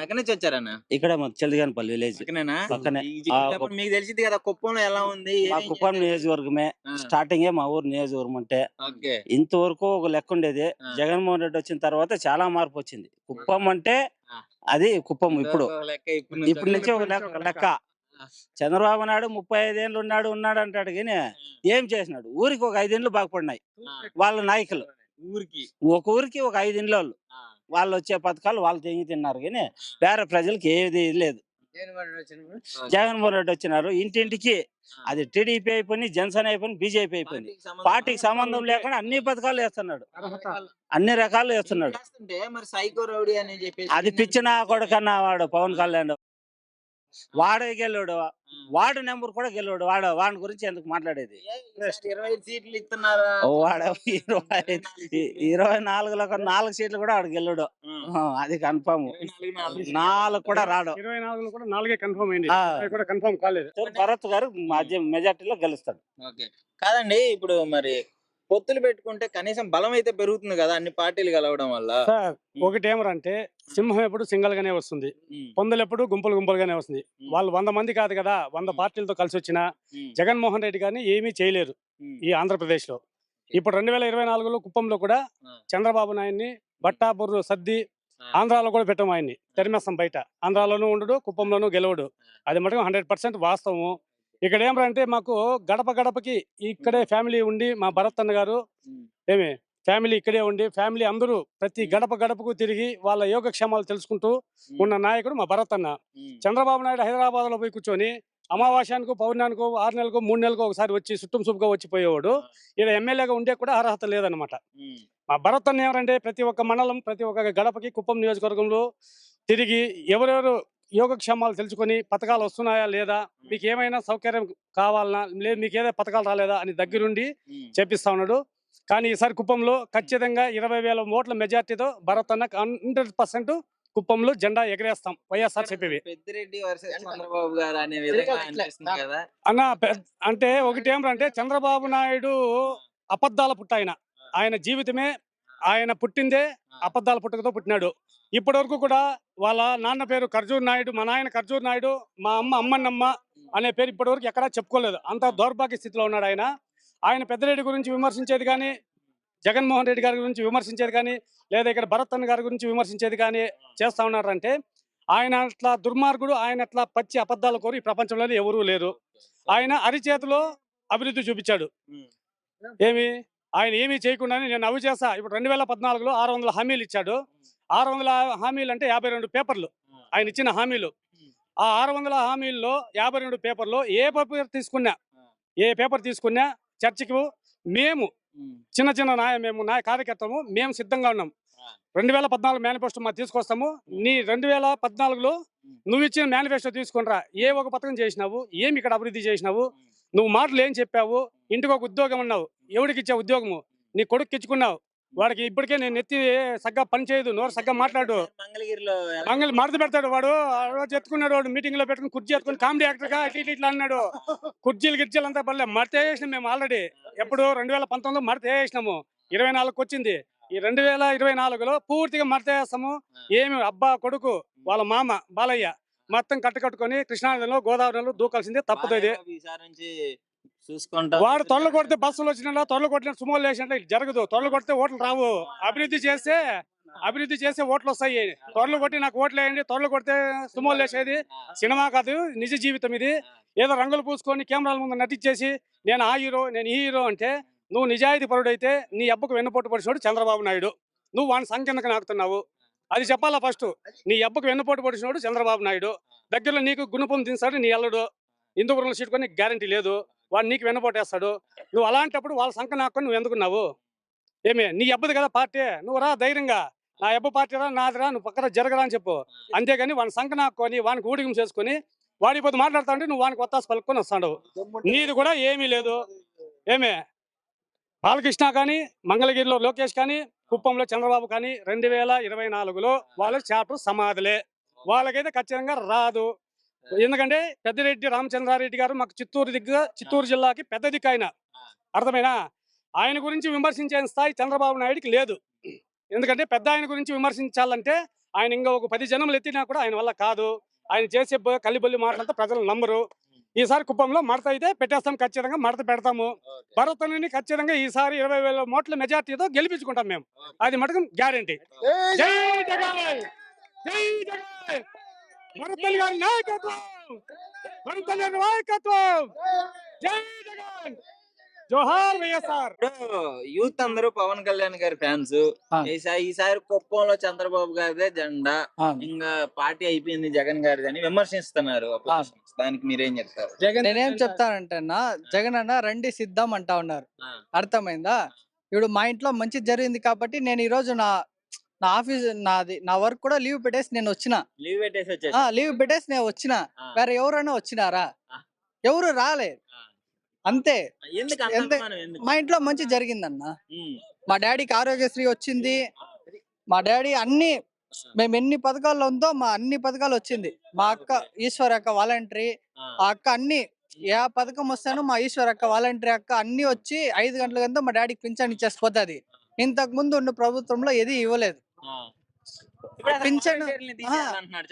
ఎక్కడి నుంచి వచ్చారన్న? ఇక్కడ మన చల్దిగానపల్లి విలేజ్ పక్కనేనా? పక్కనే. చెప్పండి మీకు తెలిసింది కదా కుప్పంలో ఎలా ఉంది? మా ఏమేం కుప్పం చేశారు? నియోజకవర్గమే ఆ! స్టార్టింగే మా ఊరు నియోజకవర్గం అంటే. ఓకే. ఇంతవరకు ఒక లెక్క ఉండేది. ఆ! జగన్మోహన్ రెడ్డి వచ్చిన తర్వాత చాలా మార్పు వచ్చింది. కుప్పం అంటే ఆ! అది కుప్పం ఇప్పుడు. ఇదివరకు ఒక లెక్క ఇప్పటి నుంచి ఒక లెక్క. ఆ! చంద్రబాబు నాయుడు 35 ఏళ్ళు ఉన్నాడు అంటాడు గాని ఏం చేసినాడు? ఊరికి ఒక 5 ఇండ్లు బాగుపడినాయి. ఆ! వాళ్ళ నాయకులు. ఊరికి. ఒక ఊరికి ఒక 5 ఇండ్లోళ్ళు. ఆ! వాళ్ళు వచ్చే పథకాలు వాళ్ళు తిన్నారు గాని వేరే ప్రజలకి ఏది లేదు. జగన్మోహన్ రెడ్డి వచ్చినారు ఇంటింటికి. అది టీడీపీ అయిపోయి, జనసేన అయిపోయి, బీజేపీ అయిపోయింది. పార్టీకి సంబంధం లేకుండా అన్ని పథకాలు వేస్తున్నాడు. అన్ని రకాలు వేస్తున్నాడు. చేస్తుంటే మరి సైకో రౌడీ అని చెప్పేసి అది పిచ్చిన కొడుకన్నా వాడు పవన్ కళ్యాణ్. వాడే గెలవడు. వార్డు నెంబర్ కూడా గెలవడు. వాడి గురించి ఎందుకు మాట్లాడేది? 25 సీట్లు ఇస్తున్నారా? వాడు 24లో 4 సీట్లు కూడా వాడు గెలవడు. అది కన్ఫర్మ్. 4 కూడా రాడు. 24లో కూడా 4 కన్ఫర్మ్ అయింది. ఆ. అది కూడా కన్ఫర్మ్ కాలేదు. భరత్ గారు మెజార్టీలో గెలుస్తాడు. ఓకే. కాదండి ఇప్పుడు మరి పొత్తులు పెట్టుకుంటే కనీసం బలం అయితే పెరుగుతుంది కదా అన్ని పార్టీలు కలవడం వల్ల. సార్ ఒకటేమరంటే సింహం ఎప్పుడు సింగల్ గానే వస్తుంది, పొందలు ఎప్పుడు గుంపులుగానే వస్తుంది. వాళ్ళు 100 మంది కాదు కదా, 100 పార్టీలతో కలిసి వచ్చిన జగన్మోహన్ రెడ్డి గారిని ఏమీ చేయలేరు ఈ ఆంధ్రప్రదేశ్ లో. ఇప్పుడు 2024లో కుప్పంలో కూడా చంద్రబాబు నాయుడిని బట్టాబుర్రు సర్ది ఆంధ్రాలో కూడా పెట్టం. ఆయన్ని తెరిమేస్తాం బయట. ఆంధ్రాలోనూ ఉండడు, కుప్పంలోనూ గెలవడు. అది మటుకు 100% వాస్తవము. ఇక్కడ ఏమంటే మాకు గడప గడపకి ఇక్కడే ఫ్యామిలీ ఉండి, మా భరత్ అన్న గారు ఫ్యామిలీ ఇక్కడే ఉండి, ఫ్యామిలీ అందరూ ప్రతి గడప గడపకు తిరిగి వాళ్ళ యోగక్షేమాలు తెలుసుకుంటూ ఉన్న నాయకుడు మా భరత్ అన్న. చంద్రబాబు నాయుడు హైదరాబాద్ లో పోయి కూర్చొని అమావాస్యానికో, పౌర్ణానికో, 6 నెలలకో, 3 నెలలకో ఒకసారి వచ్చి సుట్టం సూపుగా వచ్చిపోయేవాడు. ఇక్కడ ఎమ్మెల్యేగా ఉండే కూడా అర్హత లేదనమాట. మా భరత్ అన్న ఏమంటే ప్రతి ఒక్క మండలం, ప్రతి ఒక్క గడపకి కుప్పం నియోజకవర్గంలో తిరిగి ఎవరెవరు యోగక్షేమాలు తెలుసుకొని పథకాలు వస్తున్నాయా లేదా, మీకు ఏమైనా సౌకర్యం కావాలన్నా, లేదు మీకు ఏదో పథకాలు రాలేదా అని దగ్గరుండి చెప్పిస్తా ఉన్నాడు. కానీ ఈసారి కుప్పంలో ఖచ్చితంగా 20,000 ఓట్ల మెజార్టీతో భరత్ అన్న 100% కుప్పంలో జెండా ఎగరేస్తాం వైఎస్ఆర్ చెప్పేవి. పెద్దిరెడ్డి వర్సెస్ చంద్రబాబు గారు అనే విధంగా అనిపిస్తుంది కదా అన్న. అంటే ఒకటి ఏమంటే చంద్రబాబు నాయుడు అబద్ధాల పుట్టాయన. ఆయన జీవితమే, ఆయన పుట్టిందే అబద్ధాల పుట్టకతో పుట్టినాడు. ఇప్పటి వరకు కూడా వాళ్ళ నాన్న పేరు ఖర్జూర్ నాయుడు, మా నాయన ఖర్జూర్ నాయుడు, మా అమ్మ అమ్మన్నమ్మ అనే పేరు ఇప్పటి వరకు ఎక్కడా చెప్పుకోలేదు. అంత దౌర్భాగ్య స్థితిలో ఉన్నాడు ఆయన. ఆయన పెద్దరెడ్డి గురించి విమర్శించేది కానీ, జగన్మోహన్ రెడ్డి గారి గురించి విమర్శించేది కానీ, లేదా ఇక్కడ భరత్ అన్న గారి గురించి విమర్శించేది కానీ చేస్తా ఉన్నారంటే ఆయన అట్లా దుర్మార్గుడు, ఆయన అట్లా పచ్చి అబద్ధాల కోరు ఈ ప్రపంచంలో ఎవరూ లేరు. ఆయన అరిచేతిలో అభివృద్ధి చూపించాడు. ఆయన ఏమీ చేయకుండానే నేను అవి చేస్తా. ఇప్పుడు 2014లో 600 హామీలు ఇచ్చాడు. 600 హామీలు అంటే 52 పేపర్లు ఆయన ఇచ్చిన హామీలు. ఆ 600 హామీల్లో 52 పేపర్లో ఏ పేపర్ తీసుకున్నా చర్చకు మేము చిన్న కార్యకర్తము మేము సిద్ధంగా ఉన్నాం. 2014 మేనిఫెస్టో మాకు తీసుకొస్తాము. నీ 2014లో నువ్వు ఇచ్చిన మేనిఫెస్టో తీసుకునిరా. ఏ ఒక పథకం చేసినావు, ఏమి ఇక్కడ అభివృద్ధి చేసినావు, నువ్వు మాటలు ఏం చెప్పావు, ఇంటికి ఒక ఉద్యోగం అన్నావు, ఎవరికి ఇచ్చే ఉద్యోగము, నీ కొడుకు ఇచ్చుకున్నావు. వాడికి ఇప్పటికే నేను ఎత్తి సగ్గా పని చేయదు, నోరు సగ్గా మాట్లాడు, మంగళ మడత పెడతాడు. వాడు ఎత్తుకున్నాడు, వాడు మీటింగ్ లో పెట్టుకుని కుర్చీ ఎత్తుకుని కామెడీ యాక్టర్ గా ఇట్లా అన్నాడు. గిర్జీలు అంతా పర్లే, మడత వేసినాం మేము ఆల్రెడీ. ఎప్పుడు 2019లో మడత వేసినాము, 24కి వచ్చింది. ఈ 2024లో పూర్తిగా మడత వేస్తాము. ఏమి అబ్బా కొడుకు వాళ్ళ మామ బాలయ్య మొత్తం కట్టుకొని కృష్ణానదిలో, గోదావరిలో దూకాల్సిందే, తప్పదు. వాడు తొడలు కొడితే బస్సులు వచ్చిన తొడలు కొట్టిన సుమోలు వేసినట్టు జరగదు. తొడలు కొడితే ఓట్లు రావు. అభివృద్ధి చేస్తే ఓట్లు వస్తాయి. తొడలు కొట్టి నాకు ఓట్లు వేయండి, తొడలు కొడితే సుమోలు వేసేది సినిమా కాదు, నిజ జీవితం ఇది. ఏదో రంగులు పూసుకొని కెమెరాల ముందు నటించేసి నేను ఆ హీరో, నేను ఈ హీరో అంటే, నువ్వు నిజాయితీ పరుడైతే నీ అబ్బకు వెన్నుపోటు పొడిచినోడు చంద్రబాబు నాయుడు. నువ్వు వాడిని సంఖ్యకు నాకుతున్నావు. అది చెప్పాలా ఫస్ట్. నీ అబ్బకు వెన్నుపోటు పొడిచినోడు చంద్రబాబు నాయుడు. దగ్గరలో నీకు గుణపం తీస్తాడు నీ అల్లుడు. హిందూపురంలో సీట్ కొని గ్యారంటీ లేదు, వాడు నీకు వెన్నుపోటేస్తాడు. నువ్వు అలాంటప్పుడు వాళ్ళ సంఖ్య నాకొని నువ్వు ఎందుకున్నావు? నీ అబ్బది కదా పార్టీ, నువ్వు రా ధైర్యంగా, నా అబ్బ పార్టీ రా, నాదిరా, నువ్వు పక్కన జరగరా అని చెప్పు. అంతేగాని వాడిని సంఖ్య నాకొని వానికి ఊడిగం చేసుకుని వాడిపోతే మాట్లాడుతా ఉంటే నువ్వు వానికి ఒత్తాసు పలుకొని వస్తాడు. నీది కూడా ఏమీ లేదు. బాలకృష్ణ కానీ, మంగళగిరిలో లోకేష్ కానీ, కుప్పంలో చంద్రబాబు కానీ 2024లో వాళ్ళ చాప్టర్ సమాధులే. వాళ్ళకైతే ఖచ్చితంగా రాదు. ఎందుకంటే పెద్దిరెడ్డి రామచంద్రారెడ్డి గారు మాకు చిత్తూరు జిల్లాకి పెద్ద దిక్కు. ఆయన అర్థమైనా, ఆయన గురించి విమర్శించే స్థాయి చంద్రబాబు నాయుడికి లేదు. ఎందుకంటే పెద్ద ఆయన గురించి విమర్శించాలంటే ఆయన ఇంకా ఒక 10 జనములు ఎత్తినా కూడా ఆయన వల్ల కాదు. ఆయన చేసే కల్లిబొల్లి మాటలంతా ప్రజలు నమ్మరు. ఈసారి కుప్పంలో మడత అయితే పెట్టేస్తాం, ఖచ్చితంగా మడత పెడతాము. భరతని ఖచ్చితంగా ఈసారి 20,000 ఓట్ల మెజార్టీతో గెలిపించుకుంటాం మేము. అది మటుకు గ్యారెంటీ. జై జగన్, జై జగన్, భరతని గారి నాయకత్వం, భరతని గారి నాయకత్వం, జై జగన్, జోహార్ వైఎస్ఆర్. ఇప్పుడు యూత్ అందరూ పవన్ కళ్యాణ్ గారి ఫ్యాన్స్. ఆ. ఈసారి కుప్పంలో చంద్రబాబు గారిదే జెండా, అవును. ఇంకా పార్టీ అయిపోయింది జగన్ గారిది అని విమర్శిస్తున్నారు opposition. దానికి మీరేం చెప్తారు? నేనేం చెప్తానంటే అన్న, జగన్ అన్న రండి సిద్ధం అంటా ఉన్నారు. ఆ, అర్థమైందా? ఇప్పుడు మా ఇంట్లో మంచి జరిగింది కాబట్టి నేను ఈ రోజు నా నా ఆఫీస్ నా వర్క్ కూడా లీవ్ పెట్టేసి నేను వచ్చిన. లీవ్ పెట్టేసి వచ్చేసి లీవ్ పెట్టేసి నేను వచ్చిన. వేరే ఎవరైనా వచ్చినారా? ఆ. ఎవరు రాలే. అంతే. ఎందుకు అంత ఎంత- అభిమానం ఎందుకు? మా ఇంట్లో మంచి జరిగిందన్న. ఉమ్, మా డాడీకి ఆరోగ్యశ్రీ వచ్చింది. మా డాడీ అన్ని, మేము ఎన్ని పథకాల్లో ఉందో మా అన్ని పథకాలు వచ్చింది. మా అక్క ఈశ్వర్ అక్క వాలంటరీ, ఆ, ఆ అక్క అన్ని ఏ పథకం వస్తానో మా ఈశ్వర్ అక్క వాలంటరీ అక్క అన్ని వచ్చి 5 గంటల కింద మా డాడీకి పింఛన్ ఇచ్చేసిపోతుంది. ఇంతకు ముందు ఉన్న ప్రభుత్వంలో ఏది ఇవ్వలేదు. ఆ. ఇప్పుడు అసలు పింఛను- వాలంటీర్లని తీసేయాలంటున్నాడు